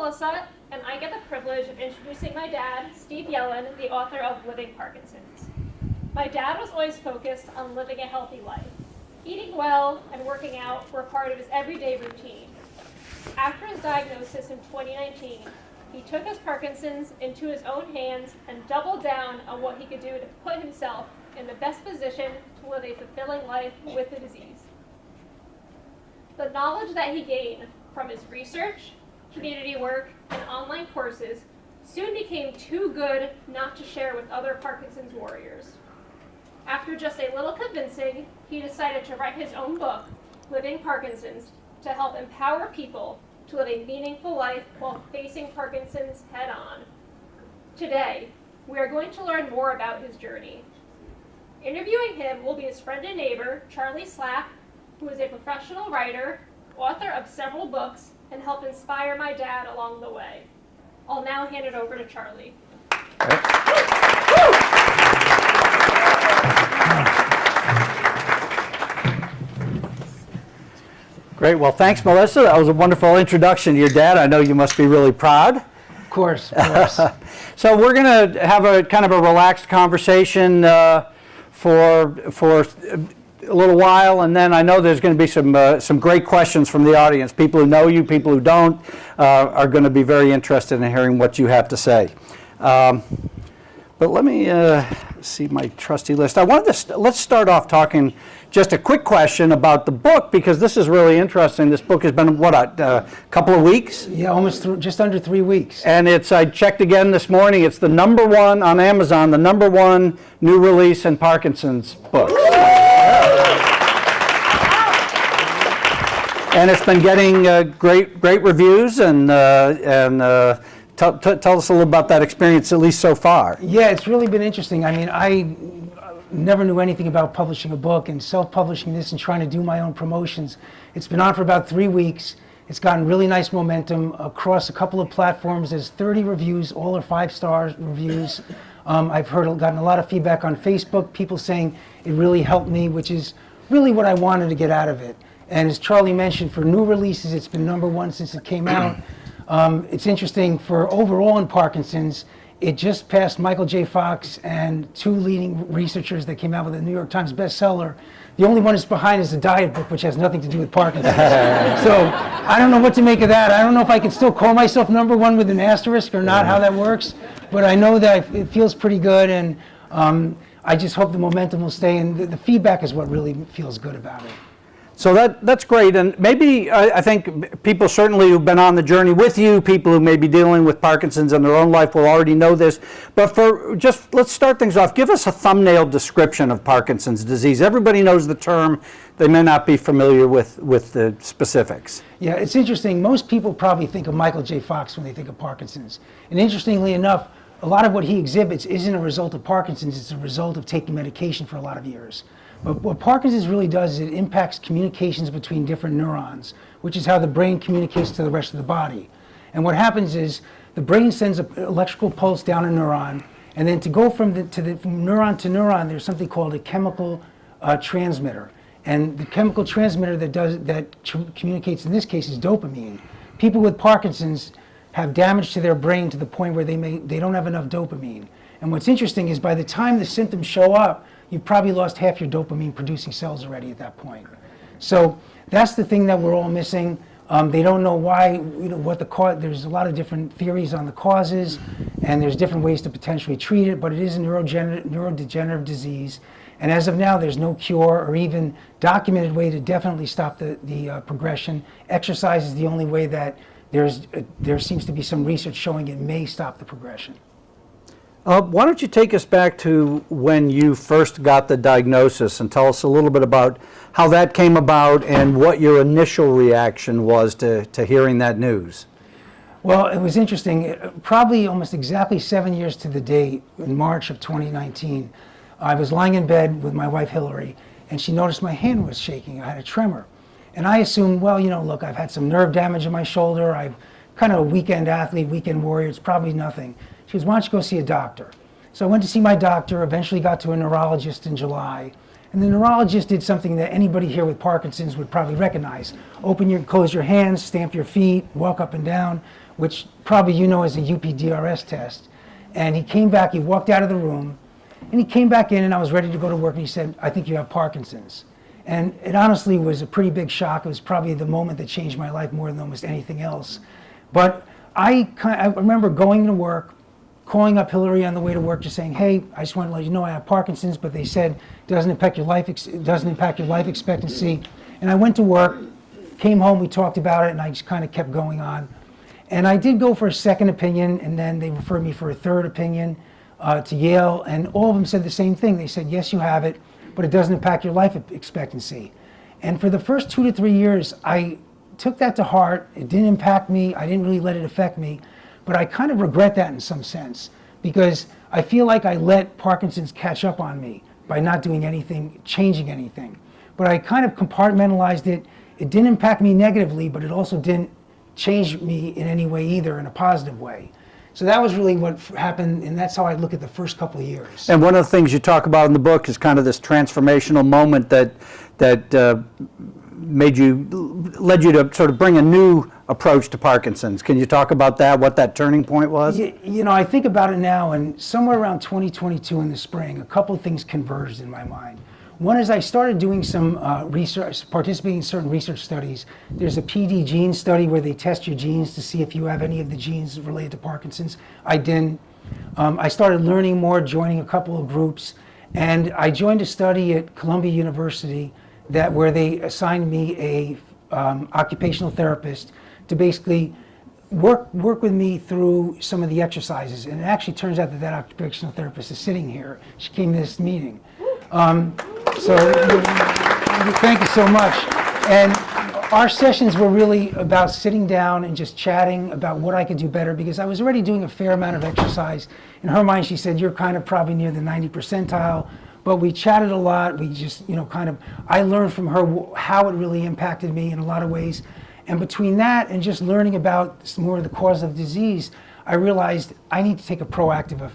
Melissa, and I get the privilege of introducing my dad, Steve Yellen, the author of Living Parkinson's. My dad was always focused on living a healthy life. Eating well and working out were part of his everyday routine. After his diagnosis in 2019, he took his Parkinson's into his own hands and doubled down on what he could do to put himself in the best position to live a fulfilling life with the disease. The knowledge that he gained from his research, community work, and online courses soon became too good not to share with other Parkinson's warriors. After just a little convincing, he decided to write his own book, Living Parkinson's, to help empower people to live a meaningful life while facing Parkinson's head-on. Today, we are going to learn more about his journey. Interviewing him will be his friend and neighbor, Charlie Slack, who is a professional writer, author of several books, and helped inspire my dad along the way. I'll now hand it over to Charlie. Great. Well, thanks, Melissa. That was a wonderful introduction to your dad. I know you must be really proud. Of course, of course. So we're going to have a kind of a relaxed conversation for a little while, and then I know there's going to be some great questions from the audience. People who know you, people who don't, are going to be very interested in hearing what you have to say. But let me see my trusty list. Let's start off talking just a quick question about the book, because this is really interesting. This book has been, what, a couple of weeks? Yeah, almost just under 3 weeks. And I checked again this morning, it's the #1 on Amazon, the #1 new release in Parkinson's books. And it's been getting great reviews, and tell us a little about that experience, at least so far. Yeah, it's really been interesting. I mean, I never knew anything about publishing a book and self-publishing this and trying to do my own promotions. It's been on for about 3 weeks. It's gotten really nice momentum across a couple of platforms. There's 30 reviews, all are 5-star reviews. I've gotten a lot of feedback on Facebook, people saying it really helped me, which is really what I wanted to get out of it. And as Charlie mentioned, for new releases, it's been #1 since it came out. It's interesting, for overall in Parkinson's, it just passed Michael J. Fox and 2 leading researchers that came out with a New York Times bestseller. The only one that's behind is the diet book, which has nothing to do with Parkinson's. So I don't know what to make of that. I don't know if I can still call myself #1 with an asterisk or not, how that works. But I know that it feels pretty good, and I just hope the momentum will stay, and the feedback is what really feels good about it. So that's great, and maybe I think people certainly who've been on the journey with you, people who may be dealing with Parkinson's in their own life will already know this, but let's start things off. Give us a thumbnail description of Parkinson's disease. Everybody knows the term, they may not be familiar with the specifics. Yeah, it's interesting. Most people probably think of Michael J. Fox when they think of Parkinson's, and interestingly enough, a lot of what he exhibits isn't a result of Parkinson's, it's a result of taking medication for a lot of years. But what Parkinson's really does is it impacts communications between different neurons, which is how the brain communicates to the rest of the body. And what happens is the brain sends an electrical pulse down a neuron, and then to go from neuron to neuron, there's something called a chemical transmitter. And the chemical transmitter that communicates in this case is dopamine. People with Parkinson's have damage to their brain to the point where they don't have enough dopamine. And what's interesting is by the time the symptoms show up, you've probably lost half your dopamine producing cells already at that point. So that's the thing that we're all missing. They don't know why, what the cause, there's a lot of different theories on the causes, and there's different ways to potentially treat it, but it is a neurodegenerative disease. And as of now, there's no cure or even documented way to definitely stop the progression. Exercise is the only way that there seems to be some research showing it may stop the progression. Why don't you take us back to when you first got the diagnosis and tell us a little bit about how that came about and what your initial reaction was to hearing that news. Well, it was interesting. Probably almost exactly 7 years to the date, in March of 2019, I was lying in bed with my wife Hillary, and she noticed my hand was shaking. I had a tremor. And I assumed, well, look, I've had some nerve damage in my shoulder. I'm kind of a weekend athlete, weekend warrior. It's probably nothing. She goes, why don't you go see a doctor? So I went to see my doctor, eventually got to a neurologist in July. And the neurologist did something that anybody here with Parkinson's would probably recognize. Close your hands, stamp your feet, walk up and down, which probably you know as a UPDRS test. And he came back, he walked out of the room, and he came back in, and I was ready to go to work, and he said, "I think you have Parkinson's." And it honestly was a pretty big shock. It was probably the moment that changed my life more than almost anything else. But I remember going to work, calling up Hillary on the way to work, just saying, "Hey, I just want to let you know I have Parkinson's, but they said it doesn't impact your life expectancy." And I went to work, came home, we talked about it, and I just kind of kept going on. And I did go for a second opinion, and then they referred me for a third opinion to Yale, and all of them said the same thing. They said, "Yes, you have it, but it doesn't impact your life expectancy." And for the first 2 to 3 years, I took that to heart. It didn't impact me. I didn't really let it affect me. But I kind of regret that in some sense, because I feel like I let Parkinson's catch up on me by not doing anything, changing anything. But I kind of compartmentalized it. It didn't impact me negatively, but it also didn't change me in any way either, in a positive way. So that was really what happened, and that's how I look at the first couple of years. And one of the things you talk about in the book is kind of this transformational moment that led you to sort of bring a new approach to Parkinson's. Can you talk about that, what that turning point was? You know, I think about it now, and somewhere around 2022 in the spring, a couple of things converged in my mind. One is I started doing some research, participating in certain research studies. There's a PD gene study where they test your genes to see if you have any of the genes related to Parkinson's. I didn't. I started learning more, joining a couple of groups, and I joined a study at Columbia University where they assigned me a occupational therapist to basically work with me through some of the exercises. And it actually turns out that occupational therapist is sitting here. She came to this meeting. So thank you so much. And our sessions were really about sitting down and just chatting about what I could do better, because I was already doing a fair amount of exercise. In her mind, she said, "You're kind of probably near the 90 percentile. But we chatted a lot. We just, I learned from her how it really impacted me in a lot of ways. And between that and just learning about more of the cause of disease, I realized I need to take a proactive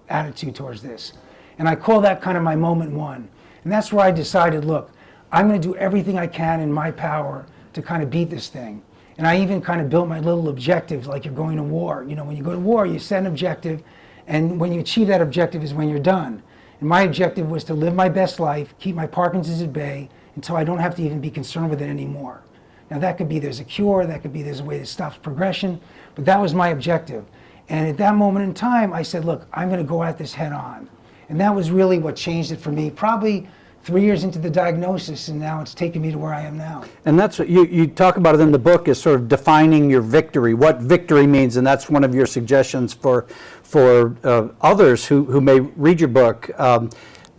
attitude towards this. And I call that kind of my moment one. And that's where I decided, look, I'm going to do everything I can in my power to kind of beat this thing. And I even kind of built my little objectives, like you're going to war. When you go to war, you set an objective, and when you achieve that objective is when you're done. And my objective was to live my best life, keep my Parkinson's at bay until I don't have to even be concerned with it anymore. Now that could be there's a cure, that could be there's a way that stops progression, but that was my objective. And at that moment in time, I said, look, I'm going to go at this head on. And that was really what changed it for me, probably 3 years into the diagnosis, and now it's taken me to where I am now. And that's what you talk about it in the book, is sort of defining your victory, what victory means, and that's one of your suggestions for others who may read your book,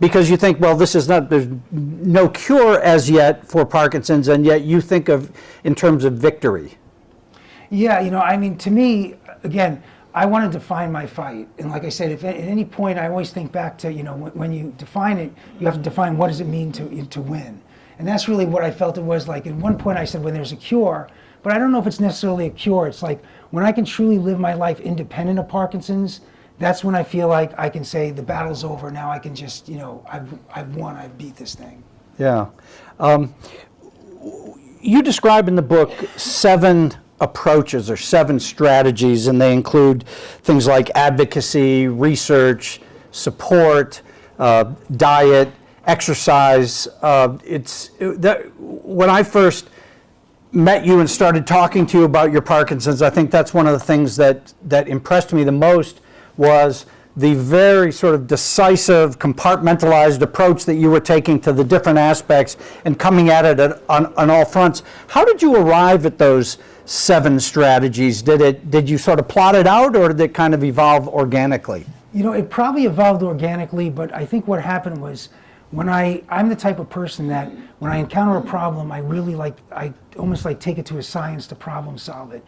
because you think, well, there's no cure as yet for Parkinson's, and yet you think of in terms of victory. Yeah, to me, again, I want to define my fight. And like I said, if at any point, I always think back to, when you define it, you have to define what does it mean to win. And that's really what I felt it was like. At one point I said, when there's a cure, but I don't know if it's necessarily a cure. It's like when I can truly live my life independent of Parkinson's, that's when I feel like I can say the battle's over. Now I can just, I've won, I've beat this thing. Yeah. You describe in the book 7 approaches or 7 strategies, and they include things like advocacy, research, support, diet, exercise. When I first met you and started talking to you about your Parkinson's, I think that's one of the things that impressed me the most was the very sort of decisive, compartmentalized approach that you were taking to the different aspects and coming at it on all fronts. How did you arrive at those 7 strategies? Did you sort of plot it out, or did it kind of evolve organically? It probably evolved organically, but I think what happened was I'm the type of person that when I encounter a problem, I really I almost take it to a science to problem solve it.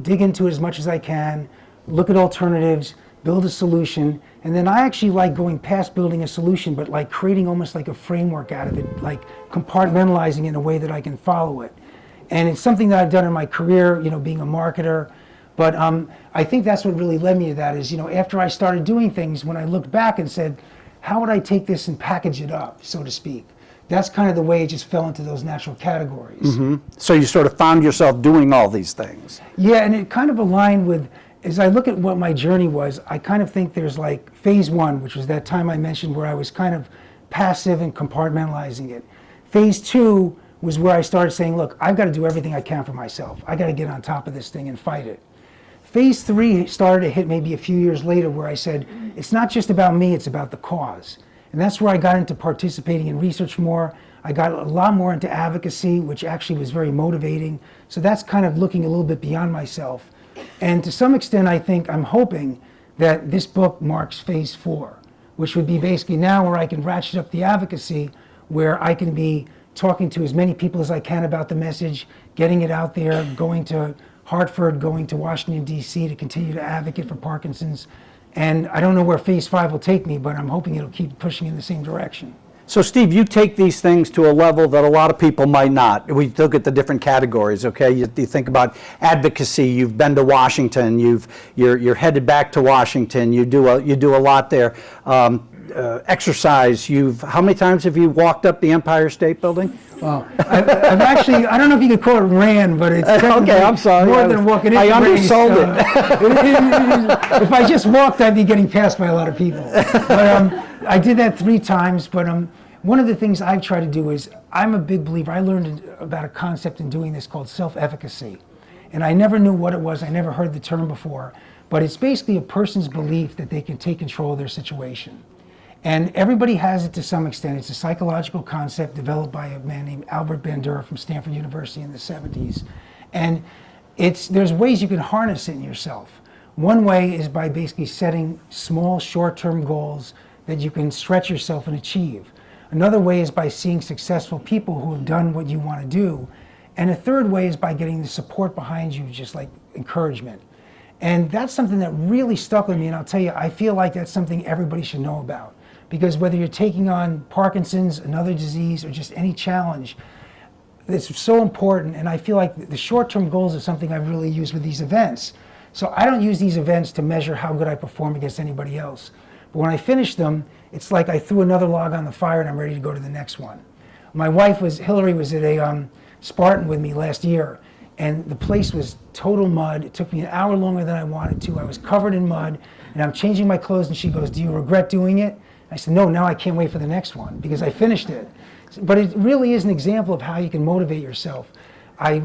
Dig into it as much as I can, look at alternatives, build a solution, and then I actually like going past building a solution, but like creating almost like a framework out of it, like compartmentalizing it in a way that I can follow it. And it's something that I've done in my career, being a marketer. But I think that's what really led me to that is, after I started doing things, when I looked back and said, how would I take this and package it up, so to speak? That's kind of the way it just fell into those natural categories. So you sort of found yourself doing all these things. Yeah, and it kind of aligned with, as I look at what my journey was, I kind of think there's like phase one, which was that time I mentioned where I was kind of passive and compartmentalizing it. Phase two was where I started saying, look, I've got to do everything I can for myself. I got to get on top of this thing and fight it. Phase three started to hit maybe a few years later where I said, it's not just about me, it's about the cause. And that's where I got into participating in research more. I got a lot more into advocacy, which actually was very motivating. So that's kind of looking a little bit beyond myself. And to some extent, I'm hoping that this book marks phase four, which would be basically now where I can ratchet up the advocacy, where I can be talking to as many people as I can about the message, getting it out there, going to Hartford, going to Washington, D.C. to continue to advocate for Parkinson's. And I don't know where phase five will take me, but I'm hoping it'll keep pushing in the same direction. So Steve, you take these things to a level that a lot of people might not. We look at the different categories, okay? You think about advocacy. You've been to Washington. You're headed back to Washington. You do a lot there. Exercise. How many times have you walked up the Empire State Building? Well, I've actually, I don't know if you could call it ran, but it's okay. I'm sorry. More than walking. I undersold it. If I just walked, I'd be getting passed by a lot of people. But I did that 3 times. But one of the things I've tried to do is, I'm a big believer. I learned about a concept in doing this called self-efficacy, and I never knew what it was. I never heard the term before, but it's basically a person's belief that they can take control of their situation. And everybody has it to some extent. It's a psychological concept developed by a man named Albert Bandura from Stanford University in the 70s. And there's ways you can harness it in yourself. One way is by basically setting small short-term goals that you can stretch yourself and achieve. Another way is by seeing successful people who have done what you want to do. And a third way is by getting the support behind you, just like encouragement. And that's something that really stuck with me. And I'll tell you, I feel like that's something everybody should know about. Because whether you're taking on Parkinson's, another disease, or just any challenge, it's so important. And I feel like the short-term goals are something I've really used with these events. So I don't use these events to measure how good I perform against anybody else. But when I finish them, it's like I threw another log on the fire and I'm ready to go to the next one. My wife Hillary was at a Spartan with me last year, and the place was total mud. It took me an hour longer than I wanted to. I was covered in mud, and I'm changing my clothes, and she goes, "Do you regret doing it?" I said, "No, now I can't wait for the next one because I finished it." But it really is an example of how you can motivate yourself. I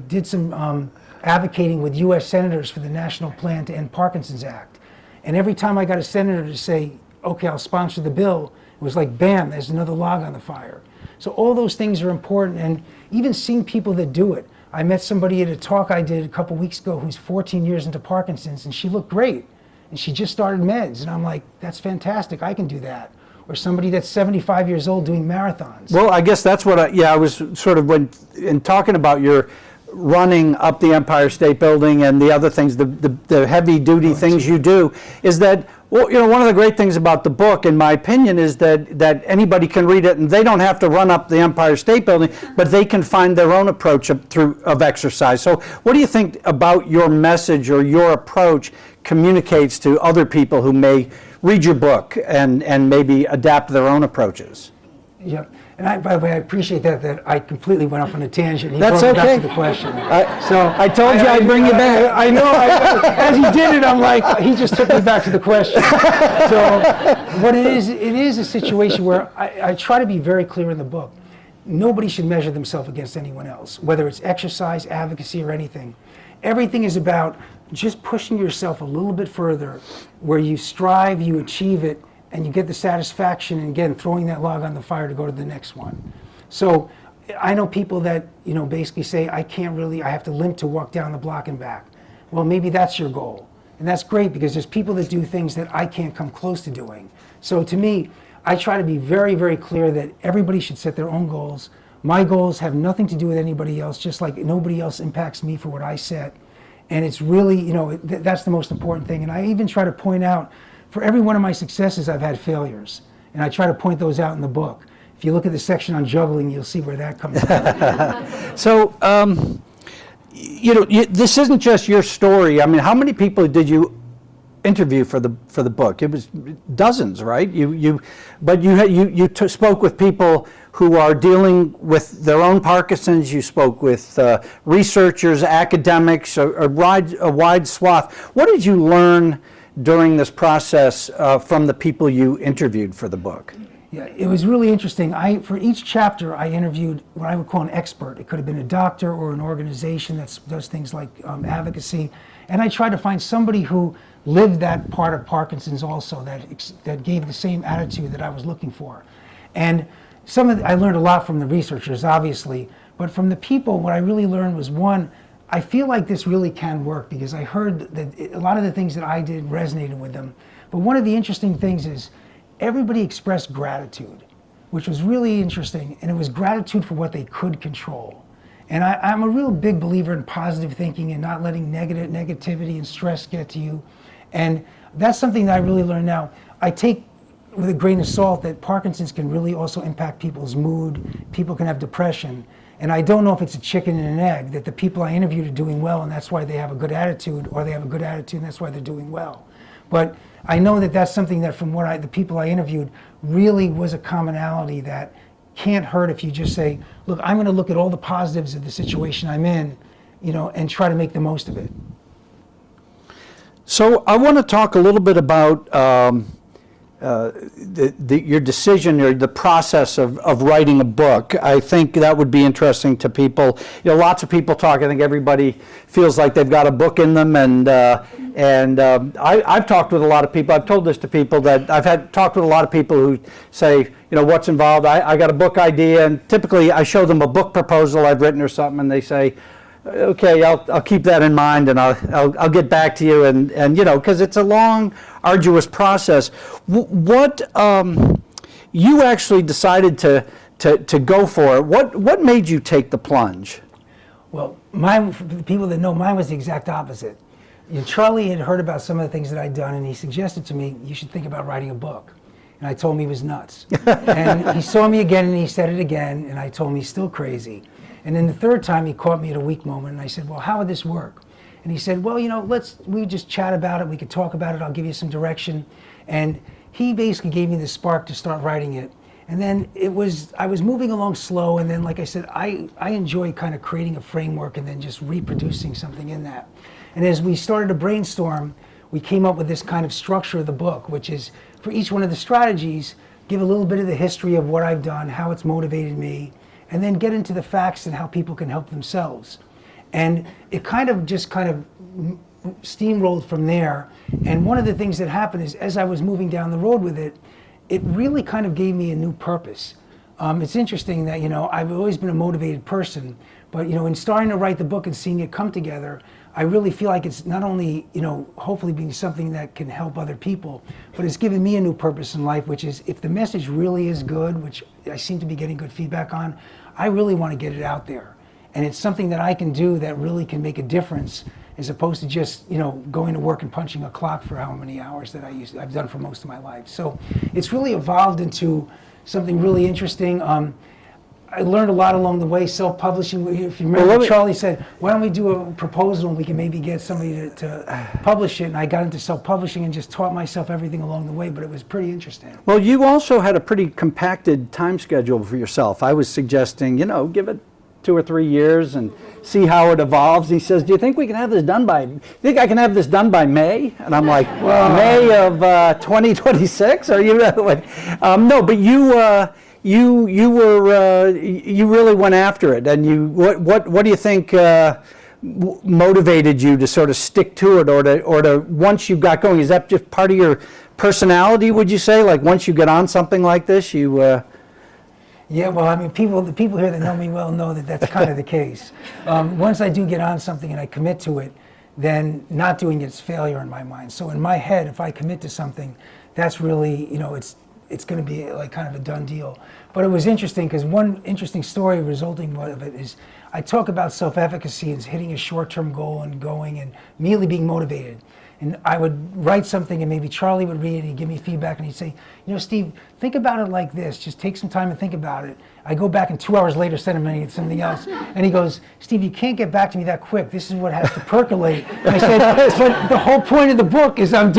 did some advocating with U.S. senators for the National Plan to End Parkinson's Act. And every time I got a senator to say, "Okay, I'll sponsor the bill," it was like, bam, there's another log on the fire. So all those things are important, and even seeing people that do it. I met somebody at a talk I did a couple weeks ago who's 14 years into Parkinson's, and she looked great. And she just started meds, and I'm like, that's fantastic, I can do that. Or somebody that's 75 years old doing marathons. Well, I guess that's what I was sort of, in talking about your running up the Empire State Building and the other things, the heavy-duty things you do, is that, well, one of the great things about the book, in my opinion, is that anybody can read it and they don't have to run up the Empire State Building, but they can find their own approach of exercise. So what do you think about your message or your approach communicates to other people who may read your book and maybe adapt their own approaches? Yep. And by the way, I appreciate that I completely went off on a tangent. He That's brought me okay. back to the question. I told you I'd bring you back. I know. As he did it, I'm like, he just took me back to the question. So what it is a situation where I try to be very clear in the book. Nobody should measure themselves against anyone else, whether it's exercise, advocacy, or anything. Everything is about just pushing yourself a little bit further, where you strive, you achieve it, and you get the satisfaction, and again, throwing that log on the fire to go to the next one. So I know people that, basically say, I have to limp to walk down the block and back. Well, maybe that's your goal. And that's great because there's people that do things that I can't come close to doing. So to me, I try to be very, very clear that everybody should set their own goals. My goals have nothing to do with anybody else, just like nobody else impacts me for what I set. And it's really, that's the most important thing. And I even try to point out, for every one of my successes, I've had failures. And I try to point those out in the book. If you look at the section on juggling, you'll see where that comes from. So, this isn't just your story. I mean, how many people did you interview for the book? It was dozens, right? But you spoke with people who are dealing with their own Parkinson's. You spoke with researchers, academics, a wide swath. What did you learn during this process from the people you interviewed for the book? Yeah, it was really interesting. For each chapter, I interviewed what I would call an expert. It could have been a doctor or an organization that does things like advocacy. And I tried to find somebody who lived that part of Parkinson's also, that gave the same attitude that I was looking for. And I learned a lot from the researchers, obviously, but from the people, what I really learned was, one, I feel like this really can work, because I heard that a lot of the things that I did resonated with them. But one of the interesting things is everybody expressed gratitude, which was really interesting, and it was gratitude for what they could control. And I'm a real big believer in positive thinking and not letting negativity and stress get to you. And that's something that I really learned now. I take with a grain of salt that Parkinson's can really also impact people's mood. People can have depression. And I don't know if it's a chicken and an egg, that the people I interviewed are doing well and that's why they have a good attitude, or they have a good attitude and that's why they're doing well. But I know that that's something that from the people I interviewed really was a commonality that can't hurt if you just say, look, I'm going to look at all the positives of the situation I'm in, and try to make the most of it. So I want to talk a little bit about your decision or the process of writing a book. I think that would be interesting to people. Lots of people talk. I think everybody feels like they've got a book in them, and I've talked with a lot of people. I've told this to people that I've talked with a lot of people who say, what's involved. I got a book idea, and typically I show them a book proposal I've written or something, and they say, okay, I'll keep that in mind, and I'll get back to you, and because it's a long, arduous process. What you actually decided to go for it? What made you take the plunge? Well, for the people that know, mine was the exact opposite. Charlie had heard about some of the things that I'd done, and he suggested to me, you should think about writing a book. And I told him he was nuts. And he saw me again, and he said it again, and I told him he's still crazy. And then the third time, he caught me at a weak moment, and I said, well, how would this work? And he said, well, we just chat about it, we could talk about it, I'll give you some direction. And he basically gave me the spark to start writing it. And then I was moving along slow, and then, like I said, I enjoy kind of creating a framework and then just reproducing something in that. And as we started to brainstorm, we came up with this kind of structure of the book, which is, for each one of the strategies, give a little bit of the history of what I've done, how it's motivated me, and then get into the facts and how people can help themselves. And it kind of steamrolled from there. And one of the things that happened is, as I was moving down the road with it, it really kind of gave me a new purpose. It's interesting that, I've always been a motivated person, but, in starting to write the book and seeing it come together, I really feel like it's not only, hopefully being something that can help other people, but it's given me a new purpose in life, which is, if the message really is good, which I seem to be getting good feedback on, I really want to get it out there. And it's something that I can do that really can make a difference, as opposed to just, going to work and punching a clock for how many hours that I've done for most of my life. So it's really evolved into something really interesting. I learned a lot along the way, self-publishing. If you remember, Charlie said, why don't we do a proposal and we can maybe get somebody to publish it, and I got into self-publishing and just taught myself everything along the way, but it was pretty interesting. Well, you also had a pretty compacted time schedule for yourself. I was suggesting, give it 2 or 3 years and see how it evolves. He says, do you think we can have this done by, think I can have this done by May? And I'm like, May of 2026? Are you, no, but you really went after it, and what do you think motivated you to sort of stick to it, or to once you got going? Is that just part of your personality, would you say? Like, once you get on something like this, you Yeah, well, I mean, the people here that know me well know that that's kind of the case. Once I do get on something and I commit to it, then not doing it is failure in my mind. So in my head, if I commit to something, that's really, it's going to be like kind of a done deal. But it was interesting, because one interesting story resulting out of it is, I talk about self-efficacy and hitting a short-term goal and going and immediately being motivated. And I would write something and maybe Charlie would read it and he'd give me feedback and he'd say, Steve, think about it like this. Just take some time and think about it. I go back and 2 hours later send him something else. And he goes, Steve, you can't get back to me that quick. This is what has to percolate. And I said, but the whole point of the book is I'm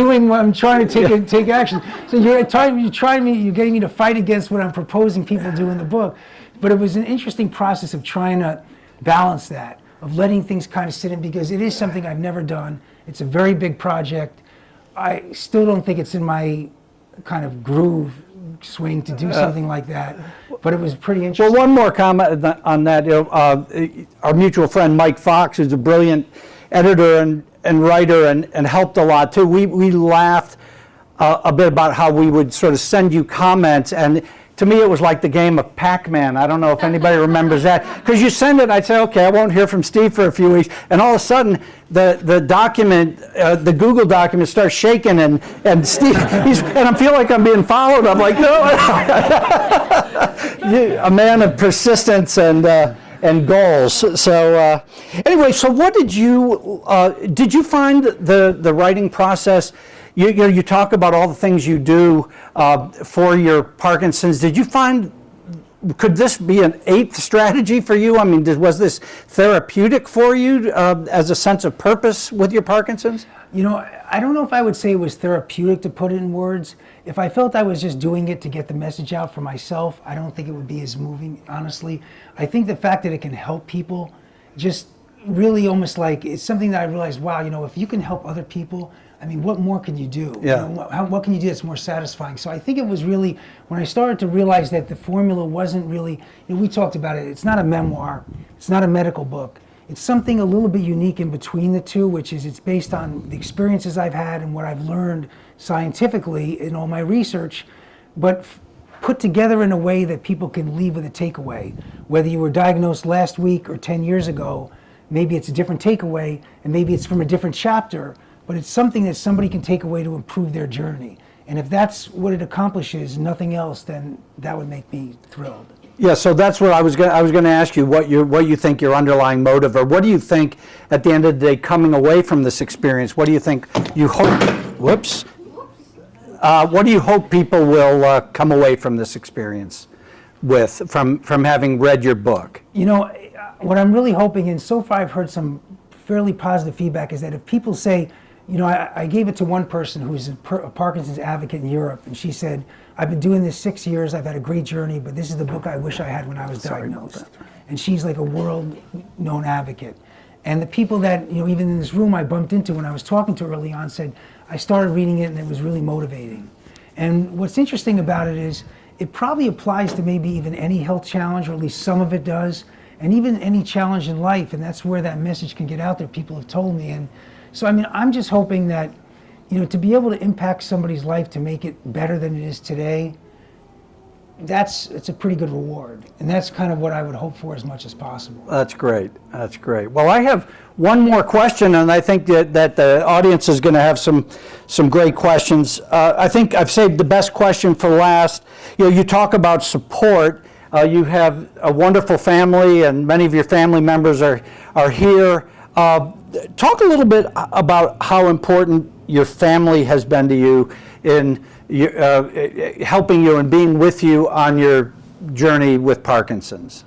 trying to take action. So you're getting me to fight against what I'm proposing people do in the book. But it was an interesting process of trying to balance that, of letting things kind of sit in, because it is something I've never done. It's a very big project. I still don't think it's in my kind of groove swing to do something like that, but it was pretty interesting. Well, one more comment on that. Our mutual friend Mike Fox, who's a brilliant editor and writer and helped a lot too. We laughed a bit about how we would sort of send you comments, and to me it was like the game of Pac-Man. I don't know if anybody remembers that, because you send it, I'd say, okay, I won't hear from Steve for a few weeks, and all of a sudden the document, the Google document starts shaking, and Steve, and I feel like I'm being followed. I'm like, no. A man of persistence and goals. So anyway, so what did you find the writing process? You talk about all the things you do for your Parkinson's. Did you find, could this be an eighth strategy for you? I mean, was this therapeutic for you as a sense of purpose with your Parkinson's? I don't know if I would say it was therapeutic to put it in words. If I felt I was just doing it to get the message out for myself, I don't think it would be as moving, honestly. I think the fact that it can help people, just really almost like, it's something that I realized, wow, if you can help other people, I mean, what more can you do? Yeah. What can you do that's more satisfying? So I think it was really, when I started to realize that the formula wasn't really, we talked about it, it's not a memoir, it's not a medical book. It's something a little bit unique in between the two, which is it's based on the experiences I've had and what I've learned scientifically in all my research, but put together in a way that people can leave with a takeaway. Whether you were diagnosed last week or 10 years ago, maybe it's a different takeaway, and maybe it's from a different chapter, but it's something that somebody can take away to improve their journey. And if that's what it accomplishes, nothing else, then that would make me thrilled. Yeah, so that's what I was going to ask you, what you think your underlying motive, or what do you think at the end of the day coming away from this experience, what do you think you hope, what do you hope people will come away from this experience with, from having read your book? What I'm really hoping, and so far I've heard some fairly positive feedback, is that if people say, I gave it to one person who's a Parkinson's advocate in Europe, and she said, I've been doing this 6 years, I've had a great journey, but this is the book I wish I had when I was diagnosed. And she's like a world-known advocate. And the people that, even in this room I bumped into when I was talking to early on said, I started reading it and it was really motivating. And what's interesting about it is, it probably applies to maybe even any health challenge, or at least some of it does, and even any challenge in life, and that's where that message can get out there, people have told me. And so, I'm just hoping that, to be able to impact somebody's life to make it better than it is today, it's a pretty good reward. And that's kind of what I would hope for as much as possible. That's great. That's great. Well, I have one more question, and I think that the audience is going to have some great questions. I think I've saved the best question for last. You talk about support. You have a wonderful family, and many of your family members are here. Talk a little bit about how important your family has been to you in helping you and being with you on your journey with Parkinson's.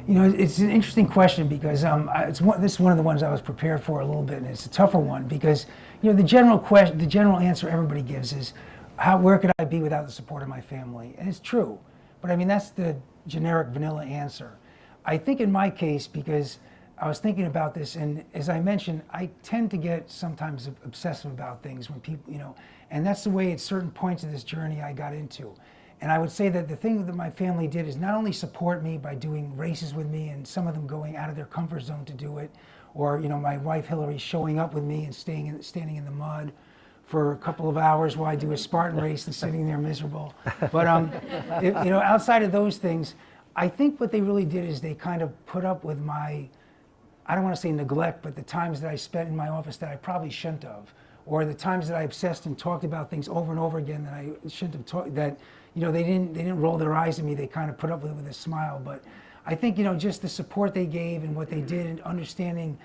It's an interesting question, because this is one of the ones I was prepared for a little bit, and it's a tougher one, because the general answer everybody gives is, where could I be without the support of my family? And it's true, but that's the generic vanilla answer. I think in my case, because I was thinking about this, and as I mentioned, I tend to get sometimes obsessive about things when people, and that's the way at certain points of this journey I got into. And I would say that the thing that my family did is not only support me by doing races with me, and some of them going out of their comfort zone to do it, or my wife Hillary showing up with me and standing in the mud for a couple of hours while I do a Spartan race and sitting there miserable. But outside of those things, I think what they really did is they kind of put up with my, I don't want to say neglect, but the times that I spent in my office that I probably shouldn't have, or the times that I obsessed and talked about things over and over again that I shouldn't have talked, that, they didn't roll their eyes at me, they kind of put up with it with a smile. But I think, just the support they gave and what they did, and understanding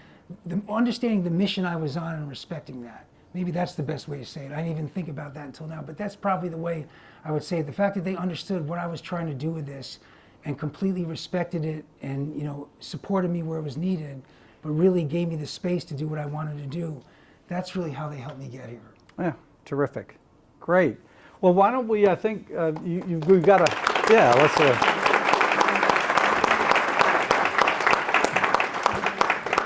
the mission I was on and respecting that. Maybe that's the best way to say it. I didn't even think about that until now, but that's probably the way I would say it. The fact that they understood what I was trying to do with this and completely respected it and, you know, supported me where it was needed, but really gave me the space to do what I wanted to do, that's really how they helped me get here. Yeah, terrific. Great. Well, why don't we, I think we've got a, yeah, let's